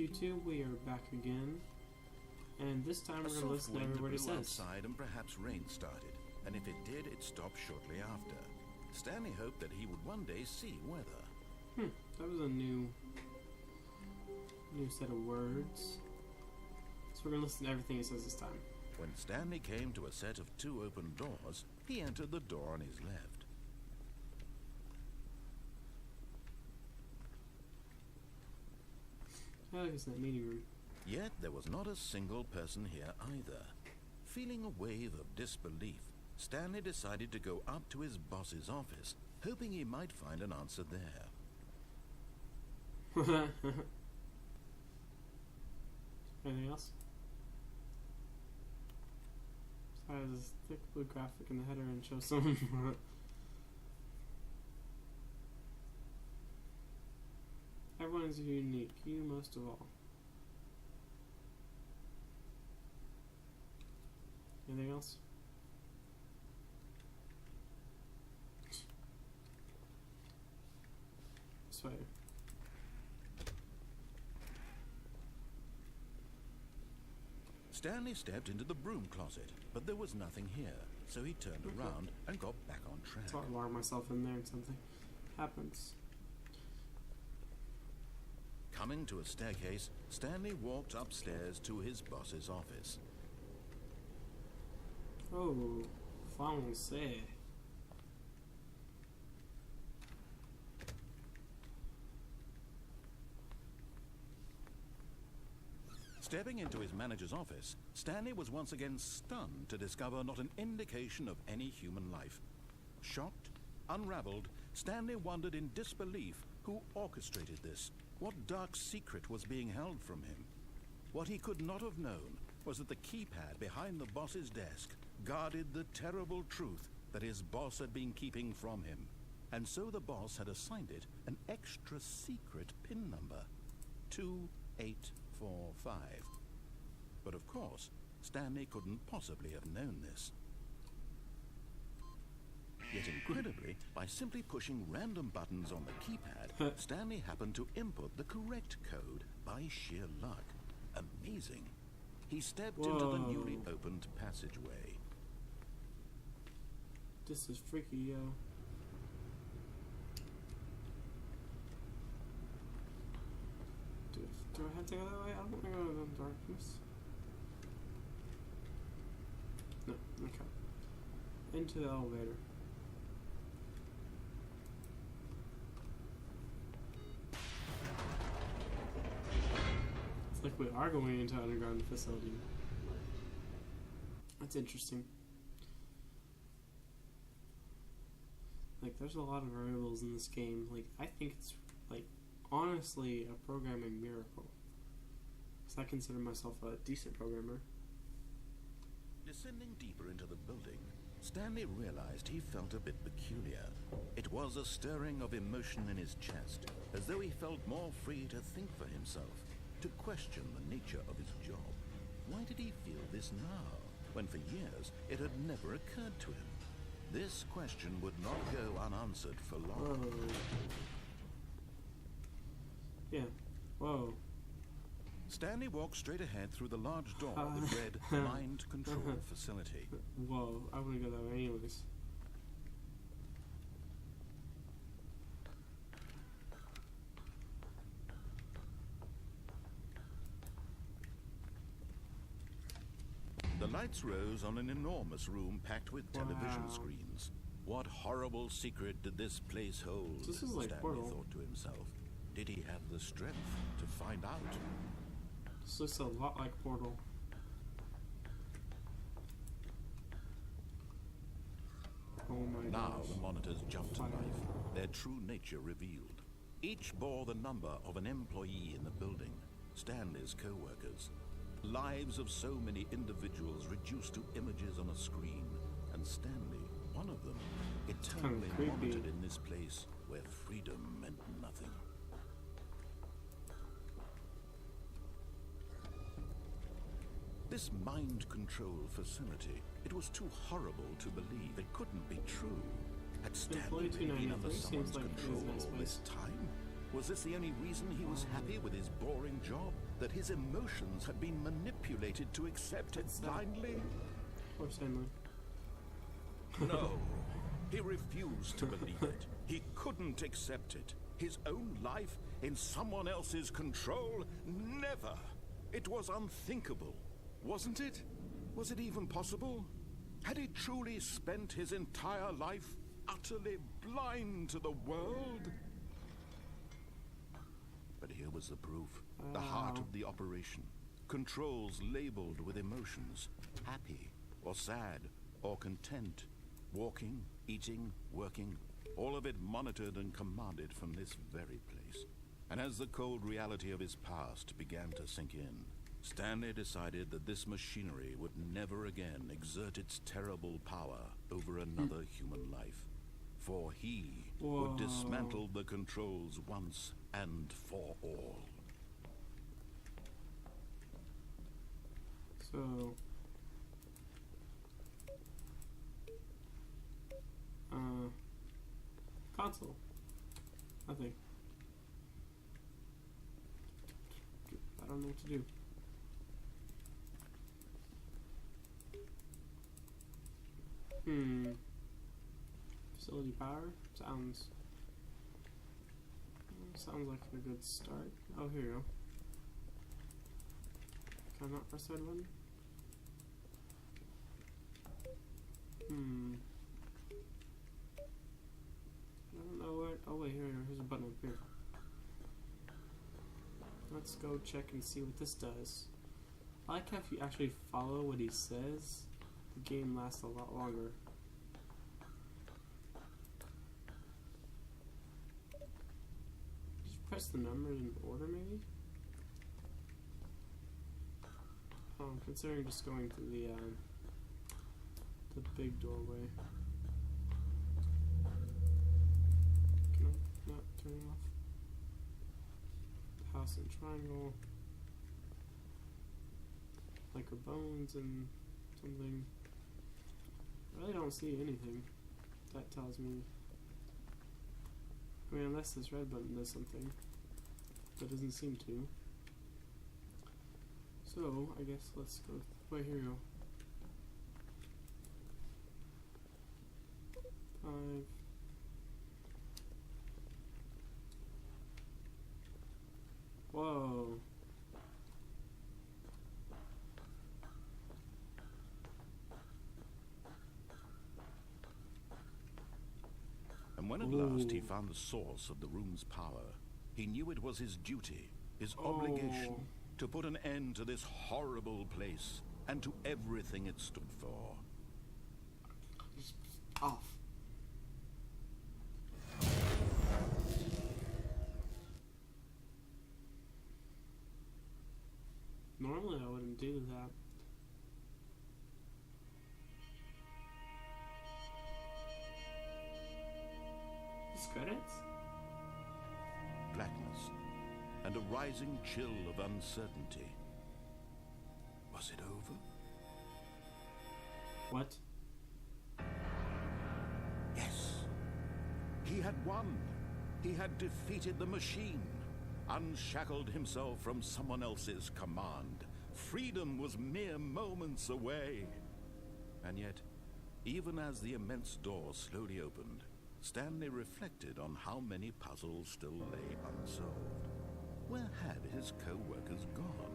YouTube? We are back again, and this time we're going to listen to every word it says. Outside and perhaps rain started, and if it did, it stopped shortly after. Stanley hoped that he would one day see weather. That was a new set of words. So we're going to listen to everything it says this time. When Stanley came to a set of 2 open doors, he entered the door on his left. I like it's in that meeting room. Yet there was not a single person here either. Feeling a wave of disbelief, Stanley decided to go up to his boss's office, hoping he might find an answer there. Anything else? Sorry, there's this thick blue graphic in the header and shows some. Everyone is unique, you most of all. Anything else? This way. Stanley stepped into the broom closet, but there was nothing here, so he turned around and got back on track. So I locked myself in there and something happens. Coming to a staircase, Stanley walked upstairs to his boss's office. Oh, français. Stepping into his manager's office, Stanley was once again stunned to discover not an indication of any human life. Shocked, unraveled, Stanley wondered in disbelief who orchestrated this. What dark secret was being held from him? What he could not have known was that the keypad behind the boss's desk guarded the terrible truth that his boss had been keeping from him. And so the boss had assigned it an extra secret PIN number, 2845. But of course, Stanley couldn't possibly have known this. Yet incredibly, by simply pushing random buttons on the keypad, Stanley happened to input the correct code by sheer luck. Amazing. He stepped into the newly opened passageway. This is freaky, yo. Do I have to go that way? I don't want to go in the darkness. No, okay. Into the elevator. It's like we are going into an underground facility. That's interesting. Like, there's a lot of variables in this game. Like, I think it's, like, honestly a programming miracle. Because I consider myself a decent programmer. Descending deeper into the building, Stanley realized he felt a bit peculiar. It was a stirring of emotion in his chest, as though he felt more free to think for himself, to question the nature of his job. Why did he feel this now, when for years it had never occurred to him? This question would not go unanswered for long. Whoa. Yeah. Whoa. Stanley walked straight ahead through the large door that read Mind Control Facility. Whoa, I wouldn't go that way anyways. The lights rose on an enormous room packed with television screens. What horrible secret did this place hold? This is like Stanley Portal. thought to himself. Did he have the strength to find out? This looks a lot like Portal. Oh my Now gosh. the monitors jumped to life, their true nature revealed. Each bore the number of an employee in the building, Stanley's co-workers. Lives of so many individuals reduced to images on a screen, and Stanley, one of them, eternally monitored in this place where freedom meant nothing. This mind control facility, it was too horrible to believe. It couldn't be true. Had Stanley really been under someone's control all this time? Was this the only reason he was happy with his boring job? That his emotions had been manipulated to accept it blindly? Poor Stanley. No, he refused to believe it. He couldn't accept it. His own life in someone else's control? Never. It was unthinkable, wasn't it? Was it even possible? Had he truly spent his entire life utterly blind to the world? But here was the proof. The heart of the operation. Controls labeled with emotions. Happy, or sad, or content. Walking, eating, working. All of it monitored and commanded from this very place. And as the cold reality of his past began to sink in, Stanley decided that this machinery would never again exert its terrible power over another human life. For he would dismantle the controls once and for all. So, console. Nothing. I don't know what to do. Facility power? Sounds like a good start. Oh, here you go. Can I not press that button? I don't know what. Oh wait, here's a button up here. Let's go check and see what this does. I like how if you actually follow what he says, the game lasts a lot longer. Just press the numbers in order, maybe? Oh, I'm considering just going through the big doorway. Can I not turn it off? The house and triangle. Like her bones and something. I really don't see anything. That tells me. I mean, unless this red button does something. But doesn't seem to. So, I guess let's go. Wait, here we go. 5. Whoa. And when at last he found the source of the room's power, he knew it was his duty, his obligation, to put an end to this horrible place and to everything it stood for. Just off. Normally I wouldn't do that. These credits? Blackness and a rising chill of uncertainty. Was it over? What? Yes. He had won. He had defeated the machine, unshackled himself from someone else's command. Freedom was mere moments away. And yet, even as the immense door slowly opened, Stanley reflected on how many puzzles still lay unsolved. Where had his co-workers gone?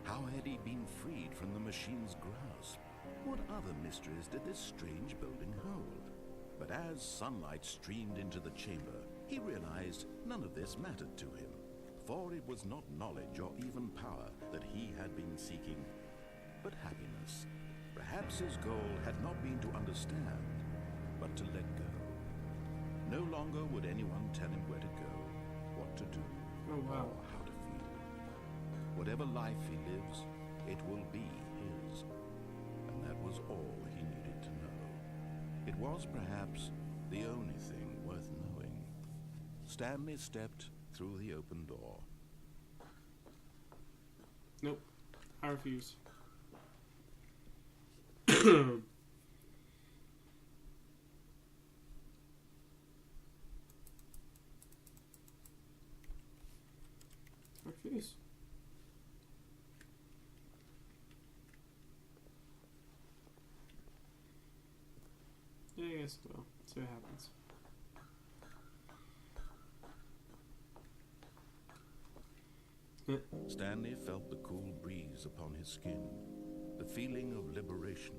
How had he been freed from the machine's grasp? What other mysteries did this strange building hold? But as sunlight streamed into the chamber, he realized none of this mattered to him, for it was not knowledge or even power that he had been seeking, but happiness. Perhaps his goal had not been to understand, but to let go. No longer would anyone tell him where to go, what to do, or how to feel. Whatever life he lives, it will be his. And that was all he needed to know. It was perhaps the only thing worth knowing. Stanley stepped through the open door. Nope. I refuse. Yeah, I guess we'll see what happens. Stanley felt the cool breeze upon his skin, the feeling of liberation,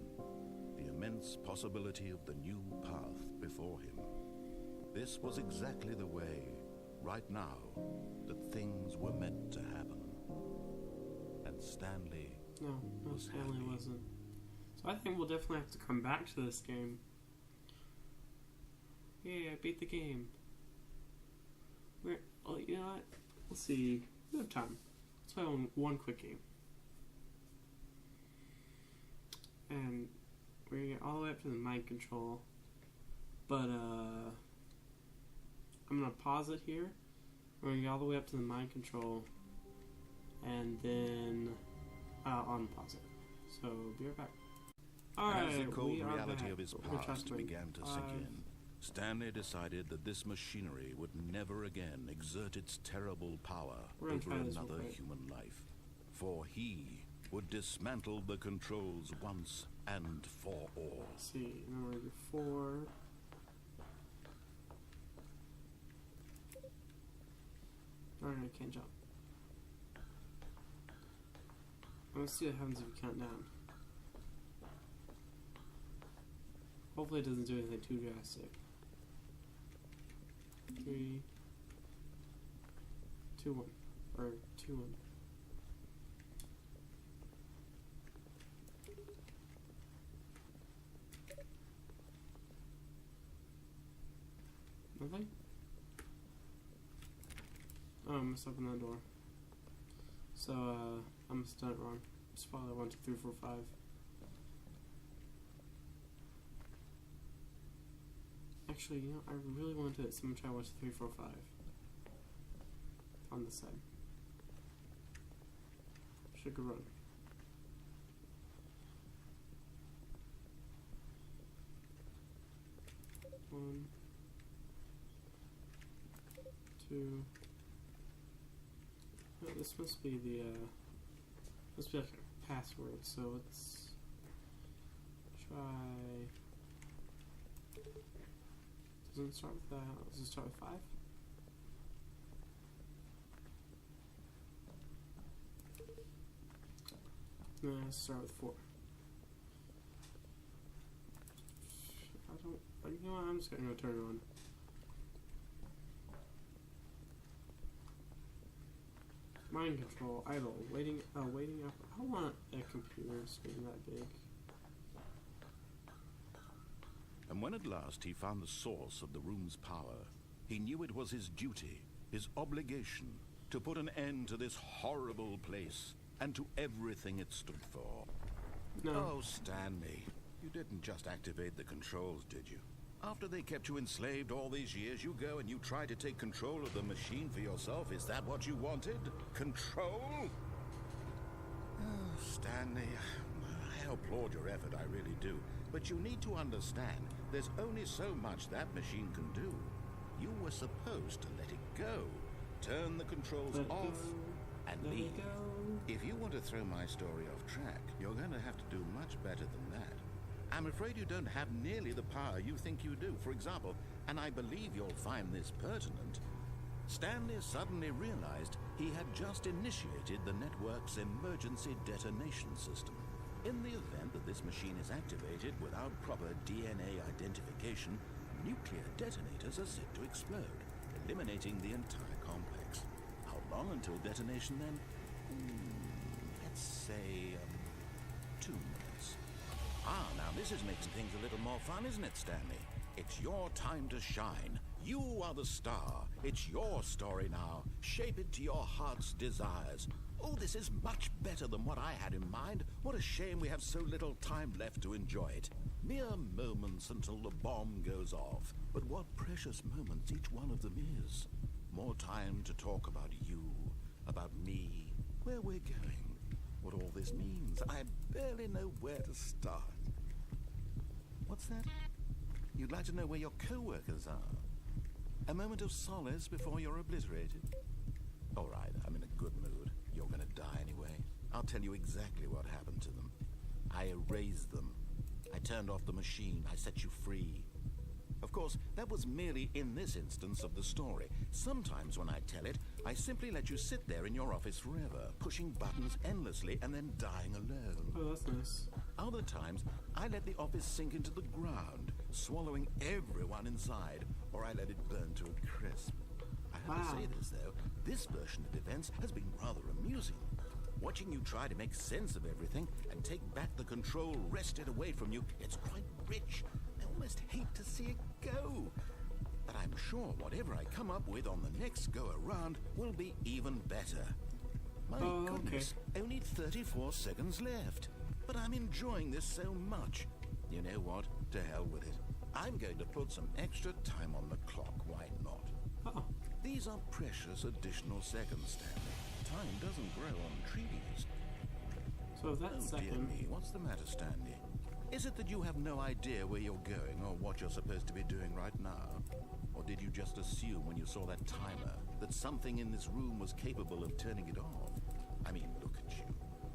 the immense possibility of the new path before him. This was exactly the way, right now, that things were meant to happen. And Stanley was Stanley happy. wasn't. So I think we'll definitely have to come back to this game. Yay, I beat the game. Well, you know what? Let's see. We have time. Let's play one quick game. And we're gonna get all the way up to the mind control. But, I'm gonna pause it here. We're gonna get all the way up to the mind control. And then, unpause it. So, be right back. Alright, As the cold we are reality back. of his We're gonna try past something. began to sink in, Stanley decided that this machinery would never again exert its terrible power We're gonna over try this another real quick. human life. For he would dismantle the controls once and for all. Let's see, number 4. Darn, I can't jump. Let's see what happens if we count down. Hopefully it doesn't do anything too drastic. 3, 2, 1. Or 2, 1. Nothing? Oh, I messed up in that door. So, I must have done it wrong. It's probably 1, 2, 3, 4, 5. Actually, you know, I really want to do it, so I'm gonna try 1, 2, 3, 4, 5. On this side. Should go run. One, 2. Oh, this must be the must be like a password. So let's try. Doesn't start with that. Let's just start with 5. No, let's start with 4. I don't. You know what? I'm just gonna go turn it on. Mind control, idle, waiting up. I don't want a computer screen that big. And when at last he found the source of the room's power, he knew it was his duty, his obligation, to put an end to this horrible place and to everything it stood for. No. Oh, Stanley, you didn't just activate the controls, did you? After they kept you enslaved all these years, you go and you try to take control of the machine for yourself. Is that what you wanted? Control? Oh, Stanley, I applaud your effort, I really do. But you need to understand, there's only so much that machine can do. You were supposed to let it go. Turn the controls off and leave. If you want to throw my story off track, you're going to have to do much better than that. I'm afraid you don't have nearly the power you think you do. For example, and I believe you'll find this pertinent, Stanley suddenly realized he had just initiated the network's emergency detonation system. In the event that this machine is activated without proper DNA identification, nuclear detonators are set to explode, eliminating the entire complex. How long until detonation then? Let's say 2 minutes. Now this is making things a little more fun, isn't it, Stanley? It's your time to shine. You are the star. It's your story now. Shape it to your heart's desires. Oh, this is much better than what I had in mind. What a shame we have so little time left to enjoy it. Mere moments until the bomb goes off. But what precious moments each one of them is. More time to talk about you, about me, where we're going, what all this means. I barely know where to start. What's that? You'd like to know where your co-workers are? A moment of solace before you're obliterated? All right, I'm in a good mood. You're gonna die anyway. I'll tell you exactly what happened to them. I erased them. I turned off the machine, I set you free. Of course, that was merely in this instance of the story. Sometimes when I tell it, I simply let you sit there in your office forever, pushing buttons endlessly and then dying alone. Oh, that's nice. Other times, I let the office sink into the ground, swallowing everyone inside, or I let it burn to a crisp. I have to say this, though, this version of events has been rather amusing. Watching you try to make sense of everything and take back the control wrested away from you, it's quite rich. I almost hate to see it go. But I'm sure whatever I come up with on the next go-around will be even better. My goodness, only 34 seconds left. But I'm enjoying this so much. You know what? To hell with it. I'm going to put some extra time on the clock. Why not? Oh. These are precious additional seconds, Stanley. Time doesn't grow on trees. So that's dear me, what's the matter, Stanley? Is it that you have no idea where you're going or what you're supposed to be doing right now? Or did you just assume when you saw that timer that something in this room was capable of turning it off? I mean, look at you.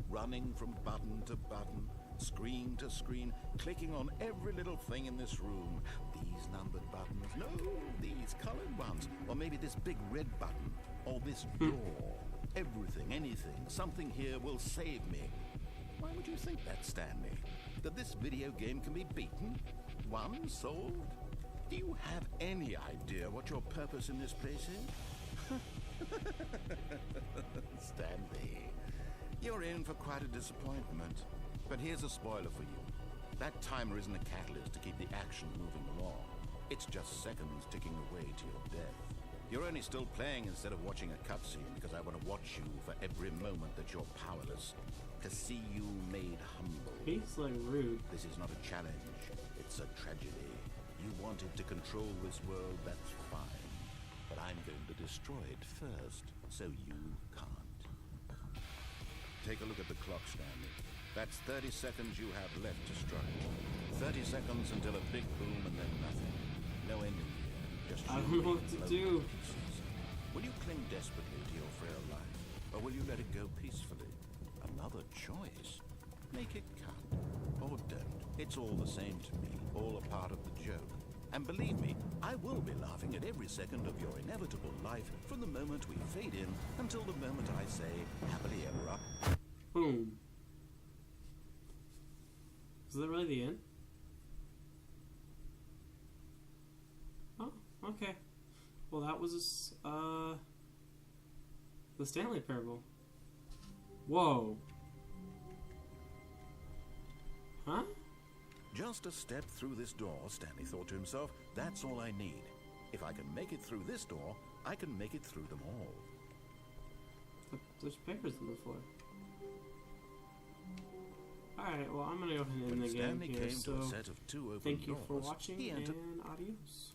Running from button to button, screen to screen, clicking on every little thing in this room. These numbered buttons, no, these colored ones. Or maybe this big red button, or this door. Everything, anything, something here will save me. Why would you think that, Stanley? That this video game can be beaten? Won? Solved? Do you have any idea what your purpose in this place is? Stanley, you're in for quite a disappointment. But here's a spoiler for you. That timer isn't a catalyst to keep the action moving along. It's just seconds ticking away to your death. You're only still playing instead of watching a cutscene because I want to watch you for every moment that you're powerless. To see you made humble. He's like rude. This is not a challenge. It's a tragedy. You wanted to control this world, that's fine. But I'm going to destroy it first, so you can't. Take a look at the clock, Stanley. That's 30 seconds you have left to strike. 30 seconds until a big boom and then nothing. No ending here. Just I don't know what to do. Pieces. Will you cling desperately to your frail life, or will you let it go peacefully? Another choice. Make it count, or don't. It's all the same to me, all a part of the joke. And believe me, I will be laughing at every second of your inevitable life from the moment we fade in until the moment I say, happily ever after. Boom. Is that really the end? Oh, okay. Well, that was the Stanley Parable. Whoa. Huh? Just a step through this door, Stanley thought to himself. That's all I need. If I can make it through this door, I can make it through them all. There's papers on the floor. Alright, well, I'm gonna go ahead and end the game Stanley here, came so to a set of 2 open thank you for doors. watching, and adios.